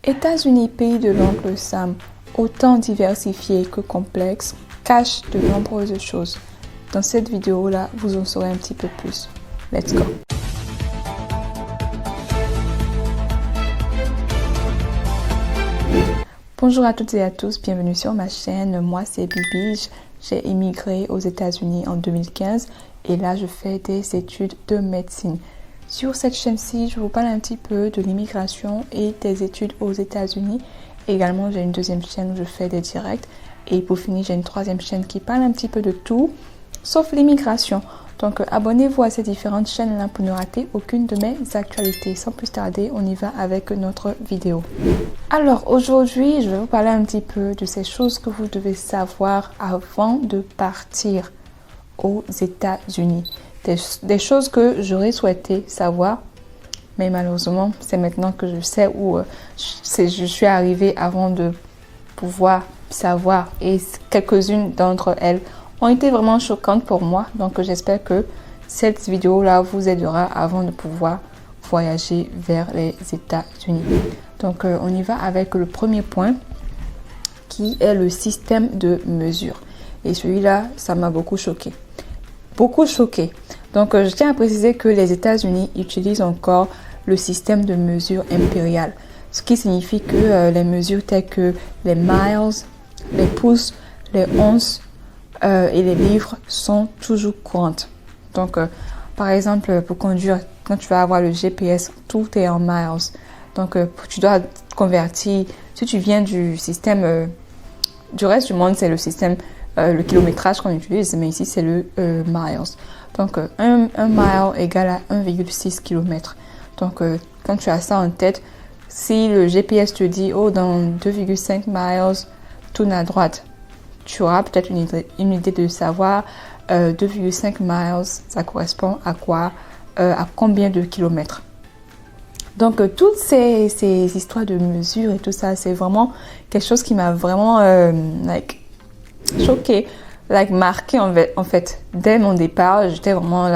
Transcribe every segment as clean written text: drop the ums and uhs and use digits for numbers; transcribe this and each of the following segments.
États-Unis, pays de l'oncle Sam, autant diversifié que complexe, cache de nombreuses choses. Dans cette vidéo-là, vous en saurez un petit peu plus. Let's go! Bonjour à toutes et à tous, bienvenue sur ma chaîne. Moi, c'est Bibi. J'ai immigré aux États-Unis en 2015 et là, je fais des études de médecine. Sur cette chaîne-ci, je vous parle un petit peu de l'immigration et des études aux États-Unis. Également, j'ai une deuxième chaîne où je fais des directs. Et pour finir, j'ai une troisième chaîne qui parle un petit peu de tout, sauf l'immigration. Donc, abonnez-vous à ces différentes chaînes-là pour ne rater aucune de mes actualités. Sans plus tarder, on y va avec notre vidéo. Alors, aujourd'hui, je vais vous parler un petit peu de ces choses que vous devez savoir avant de partir aux États-Unis. Des choses que j'aurais souhaité savoir, mais malheureusement, c'est maintenant que je sais où je suis arrivée avant de pouvoir savoir. Et quelques-unes d'entre elles ont été vraiment choquantes pour moi. Donc, j'espère que cette vidéo-là vous aidera avant de pouvoir voyager vers les États-Unis. Donc, on y va avec le premier point qui est le système de mesure. Et celui-là, ça m'a beaucoup choqué. Beaucoup choqué. Donc, je tiens à préciser que les États-Unis utilisent encore le système de mesure impérial. Ce qui signifie que les mesures telles que les miles, les pouces, les onces et les livres sont toujours courantes. Donc, par exemple, pour conduire, quand tu vas avoir le GPS, tout est en miles. Donc, tu dois convertir. Si tu viens du système du reste du monde, c'est le système le kilométrage qu'on utilise, mais ici c'est le miles. Donc un mile égale à 1,6 km. Donc quand tu as ça en tête, si le GPS te dit oh dans 2,5 miles tourne à droite, tu auras peut-être une idée de savoir 2,5 miles ça correspond à quoi, à combien de kilomètres. Donc toutes ces histoires de mesure et tout ça, c'est vraiment quelque chose qui m'a vraiment choquée, marquée en fait. Dès mon départ, j'étais vraiment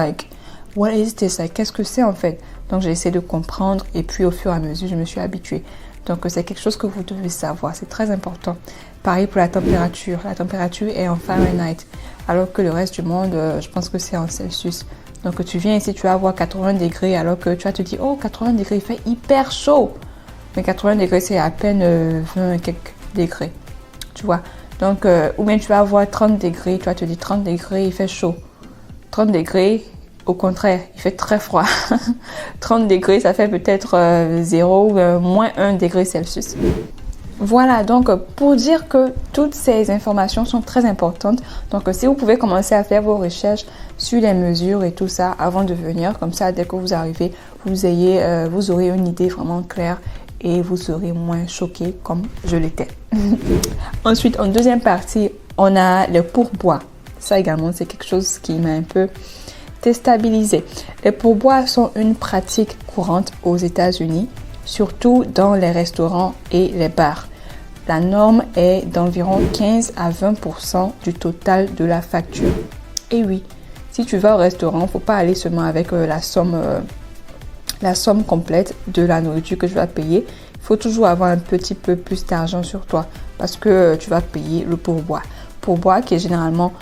what is this? Qu'est-ce que c'est en fait? Donc j'ai essayé de comprendre et puis au fur et à mesure, je me suis habituée. Donc c'est quelque chose que vous devez savoir, c'est très important. Pareil pour la température. La température est en Fahrenheit, alors que le reste du monde, je pense que c'est en Celsius. Donc tu viens ici, tu vas avoir 80 degrés, alors que tu vas te dire, oh 80 degrés, il fait hyper chaud. Mais 80 degrés, c'est à peine 20 et quelques degrés, tu vois. Donc, ou bien tu vas avoir 30 degrés, tu vas te dire 30 degrés, il fait chaud. 30 degrés, au contraire, il fait très froid. 30 degrés, ça fait peut-être 0 ou moins 1 degré Celsius. Voilà, donc pour dire que toutes ces informations sont très importantes. Donc, si vous pouvez commencer à faire vos recherches sur les mesures et tout ça avant de venir, comme ça, dès que vous arrivez, vous aurez une idée vraiment claire et vous serez moins choqué comme je l'étais. Ensuite, en deuxième partie, on a les pourboires. Ça également, c'est quelque chose qui m'a un peu déstabilisée. Les pourboires sont une pratique courante aux États-Unis, surtout dans les restaurants et les bars. La norme est d'environ 15 à 20% du total de la facture. Et oui, si tu vas au restaurant, il ne faut pas aller seulement avec la somme complète de la nourriture que tu vas payer. Il faut toujours avoir un petit peu plus d'argent sur toi parce que tu vas payer le pourboire. Pourboire qui est généralement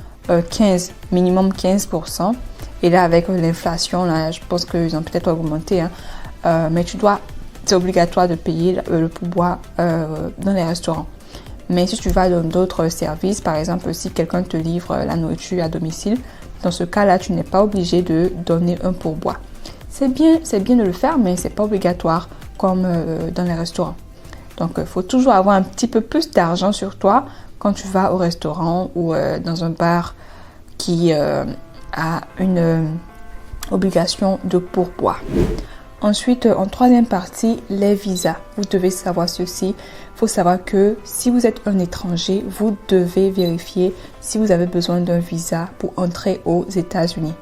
minimum 15%. Et là, avec l'inflation, là, je pense qu'ils ont peut-être augmenté. Mais c'est obligatoire de payer le pourboire dans les restaurants. Mais si tu vas dans d'autres services, par exemple, si quelqu'un te livre la nourriture à domicile, dans ce cas-là, tu n'es pas obligé de donner un pourboire. C'est bien de le faire, mais c'est pas obligatoire comme dans les restaurants. Donc, il faut toujours avoir un petit peu plus d'argent sur toi quand tu vas au restaurant ou dans un bar qui a une obligation de pourboire. Ensuite, en troisième partie, les visas. Vous devez savoir ceci. Il faut savoir que si vous êtes un étranger, vous devez vérifier si vous avez besoin d'un visa pour entrer aux États-Unis.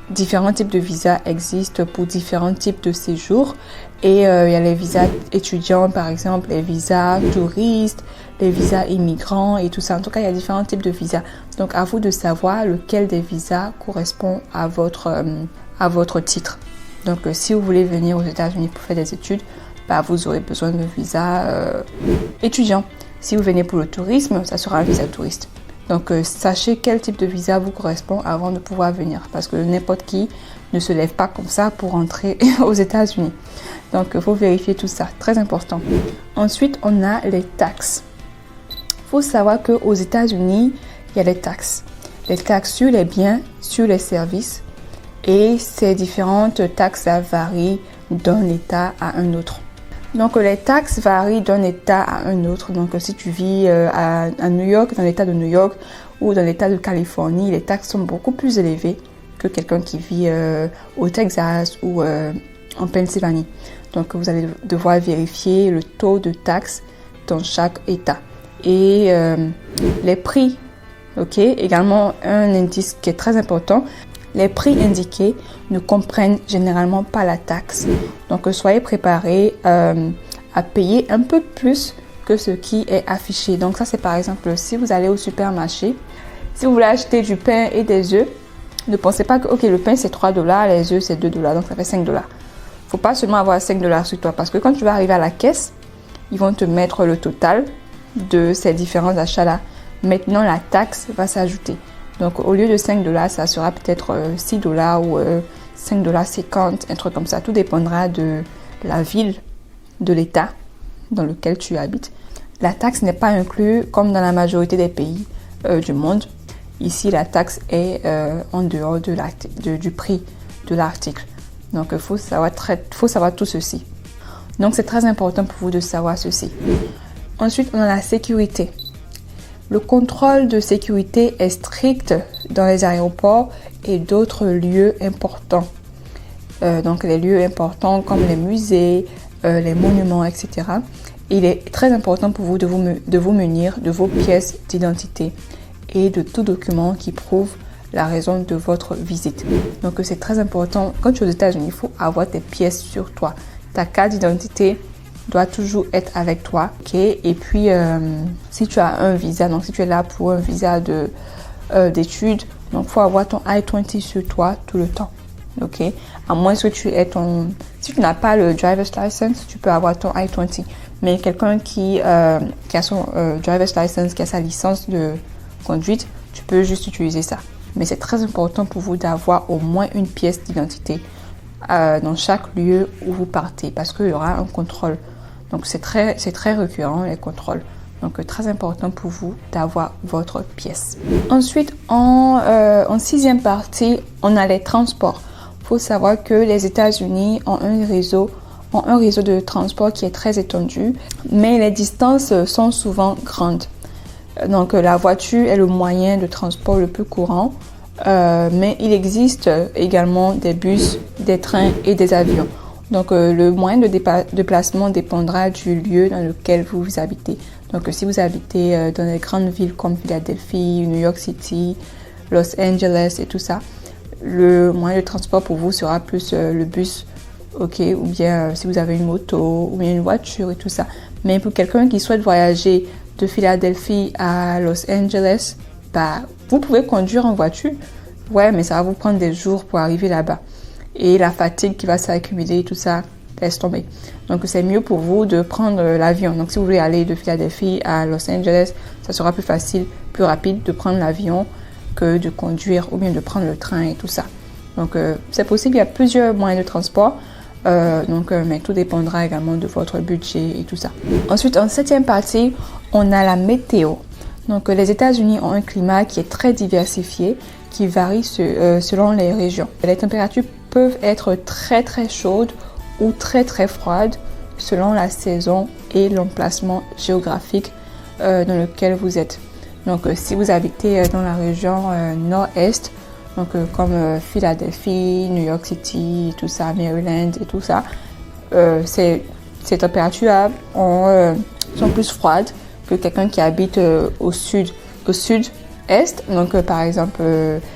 Différents types de visas existent pour différents types de séjours. Et il y a les visas étudiants, par exemple, les visas touristes, les visas immigrants et tout ça. En tout cas, il y a différents types de visas. Donc, à vous de savoir lequel des visas correspond à votre titre. Donc, si vous voulez venir aux États-Unis pour faire des études, vous aurez besoin d'un visa étudiant. Si vous venez pour le tourisme, ça sera un visa touriste. Donc, sachez quel type de visa vous correspond avant de pouvoir venir. Parce que n'importe qui ne se lève pas comme ça pour entrer aux États-Unis. Donc, il faut vérifier tout ça. Très important. Ensuite, on a les taxes. Il faut savoir qu'aux États-Unis, il y a les taxes. Les taxes sur les biens, sur les services. Et ces différentes taxes varient d'un État à un autre. Donc, les taxes varient d'un État à un autre. Donc, si tu vis à New York, dans l'État de New York ou dans l'État de Californie, les taxes sont beaucoup plus élevées que quelqu'un qui vit au Texas ou en Pennsylvanie. Donc, vous allez devoir vérifier le taux de taxes dans chaque État. Et les prix, ok, également un indice qui est très important. Les prix indiqués ne comprennent généralement pas la taxe. Donc, soyez préparés à payer un peu plus que ce qui est affiché. Donc, ça, c'est par exemple, si vous allez au supermarché, si vous voulez acheter du pain et des œufs, ne pensez pas que, ok, le pain, c'est 3 $, les œufs, c'est 2 $, donc ça fait 5 $. Il ne faut pas seulement avoir 5 $ sur toi, parce que quand tu vas arriver à la caisse, ils vont te mettre le total de ces différents achats-là. Maintenant, la taxe va s'ajouter. Donc, au lieu de 5 $, ça sera peut-être 6 $ ou 5,50 $, un truc comme ça. Tout dépendra de la ville, de l'État dans lequel tu habites. La taxe n'est pas inclue comme dans la majorité des pays du monde. Ici, la taxe est en dehors du prix de l'article. Donc, il faut savoir tout ceci. Donc, c'est très important pour vous de savoir ceci. Ensuite, on a la sécurité. Le contrôle de sécurité est strict dans les aéroports et d'autres lieux importants. Donc, les lieux importants comme les musées, les monuments, etc. Il est très important pour vous de vous munir de vos pièces d'identité et de tout document qui prouve la raison de votre visite. Donc, c'est très important. Quand tu es aux États-Unis, il faut avoir tes pièces sur toi. Ta carte d'identité doit toujours être avec toi, ok? Et puis, si tu as un visa, donc si tu es là pour un visa d'études, donc il faut avoir ton I-20 sur toi tout le temps, ok? À moins que si tu n'as pas le driver's license, tu peux avoir ton I-20. Mais quelqu'un qui a son driver's license, qui a sa licence de conduite, tu peux juste utiliser ça. Mais c'est très important pour vous d'avoir au moins une pièce d'identité dans chaque lieu où vous partez, parce qu'il y aura un contrôle. Donc, c'est très récurrent, les contrôles. Donc, très important pour vous d'avoir votre pièce. Ensuite, en 6e partie, on a les transports. Il faut savoir que les États-Unis ont un réseau de transport qui est très étendu, mais les distances sont souvent grandes. Donc, la voiture est le moyen de transport le plus courant, mais il existe également des bus, des trains et des avions. Donc, le moyen de déplacement dépendra du lieu dans lequel vous habitez. Donc, si vous habitez dans les grandes villes comme Philadelphie, New York City, Los Angeles et tout ça, le moyen de transport pour vous sera plus le bus, ok, ou bien si vous avez une moto ou bien une voiture et tout ça. Mais pour quelqu'un qui souhaite voyager de Philadelphie à Los Angeles, vous pouvez conduire en voiture, ouais, mais ça va vous prendre des jours pour arriver là-bas. Et la fatigue qui va s'accumuler, tout ça, laisse tomber. Donc, c'est mieux pour vous de prendre l'avion. Donc, si vous voulez aller de Philadelphie à Los Angeles, ça sera plus facile, plus rapide de prendre l'avion que de conduire ou bien de prendre le train et tout ça. Donc, c'est possible, il y a plusieurs moyens de transport. Mais tout dépendra également de votre budget et tout ça. Ensuite, en 7e partie, on a la météo. Donc, les États-Unis ont un climat qui est très diversifié, qui varie selon les régions. Les températures peuvent être très très chaudes ou très très froides selon la saison et l'emplacement géographique dans lequel vous êtes. Donc, si vous habitez dans la région nord-est, donc comme Philadelphie, New York City, tout ça, Maryland et tout ça, ces températures sont plus froides que quelqu'un qui habite au sud-est, donc par exemple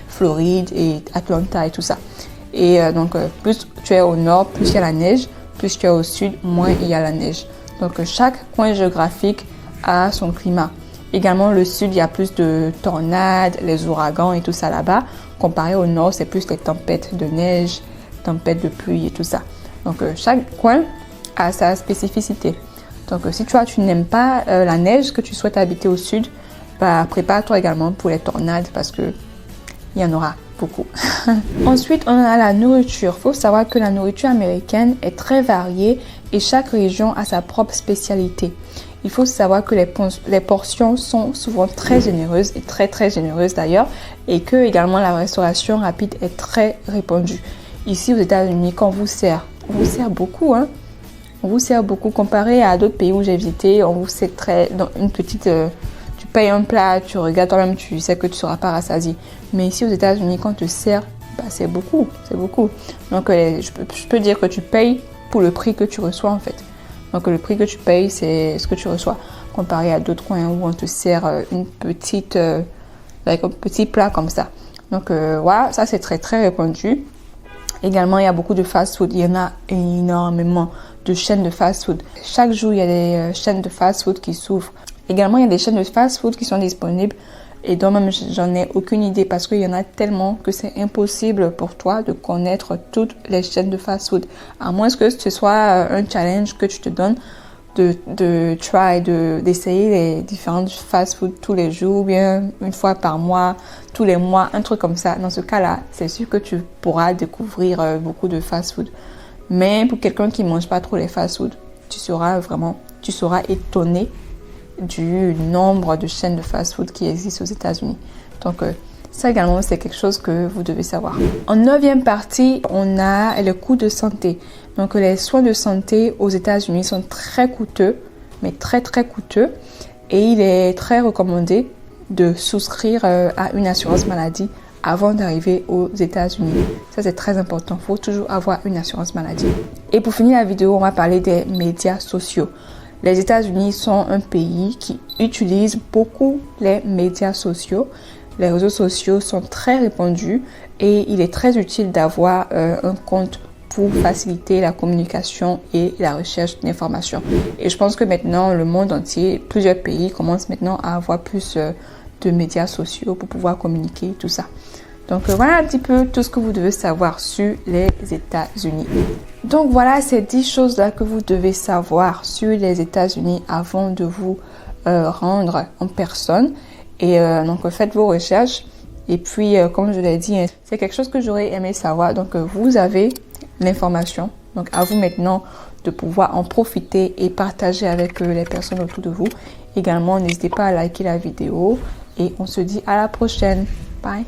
Floride et Atlanta et tout ça. Et donc plus tu es au nord, plus il y a la neige, plus tu es au sud, moins il y a la neige. Donc chaque coin géographique a son climat. Également le sud, il y a plus de tornades, les ouragans et tout ça là-bas. Comparé au nord, c'est plus les tempêtes de neige, tempêtes de pluie et tout ça. Donc chaque coin à sa spécificité. Donc si tu n'aimes pas la neige, que tu souhaites habiter au sud, bah, prépare-toi également pour les tornades parce que il y en aura beaucoup. Ensuite, on a la nourriture. Il faut savoir que la nourriture américaine est très variée et chaque région a sa propre spécialité. Il faut savoir que les portions sont souvent très généreuses et très généreuses d'ailleurs, et que également la restauration rapide est très répandue. Ici aux États-Unis, quand on vous sert beaucoup, hein. On vous sert beaucoup comparé à d'autres pays où j'ai visité. On vous sert dans une petite... tu payes un plat, tu regardes toi-même, tu sais que tu ne seras pas rassasié. Mais ici aux États-Unis, quand on te sert, bah, c'est beaucoup. Donc je peux dire que tu payes pour le prix que tu reçois en fait. Donc le prix que tu payes, c'est ce que tu reçois. Comparé à d'autres coins où on te sert un petit plat comme ça. Donc voilà, ça c'est très répandu. Également, il y a beaucoup de fast-food. Il y en a énormément de chaînes de fast-food. Chaque jour, il y a des chaînes de fast-food qui s'ouvrent. Également, il y a des chaînes de fast-food qui sont disponibles et dont même j'en ai aucune idée parce qu'il y en a tellement que c'est impossible pour toi de connaître toutes les chaînes de fast-food. À moins que ce soit un challenge que tu te donnes d'essayer les différentes fast-food tous les jours, ou bien une fois par mois, tous les mois, un truc comme ça. Dans ce cas-là, c'est sûr que tu pourras découvrir beaucoup de fast-food. Mais pour quelqu'un qui ne mange pas trop les fast-food, tu seras étonné du nombre de chaînes de fast-food qui existent aux États-Unis. Donc, ça également, c'est quelque chose que vous devez savoir. En 9e partie, on a le coût de santé. Donc, les soins de santé aux États-Unis sont très coûteux, mais très coûteux. Et il est très recommandé de souscrire à une assurance maladie avant d'arriver aux États-Unis. Ça, c'est très important. Il faut toujours avoir une assurance maladie. Et pour finir la vidéo, on va parler des médias sociaux. Les États-Unis sont un pays qui utilise beaucoup les médias sociaux. Les réseaux sociaux sont très répandus et il est très utile d'avoir un compte pour faciliter la communication et la recherche d'informations. Et je pense que maintenant, le monde entier, plusieurs pays commencent maintenant à avoir plus de médias sociaux pour pouvoir communiquer, tout ça. Donc voilà un petit peu tout ce que vous devez savoir sur les États-Unis. Donc voilà ces 10 choses-là que vous devez savoir sur les États-Unis avant de vous rendre en personne. Et donc faites vos recherches. Et puis comme je l'ai dit, c'est quelque chose que j'aurais aimé savoir. Donc vous avez l'information. Donc à vous maintenant de pouvoir en profiter et partager avec les personnes autour de vous. Également, n'hésitez pas à liker la vidéo. Et on se dit à la prochaine. Bye!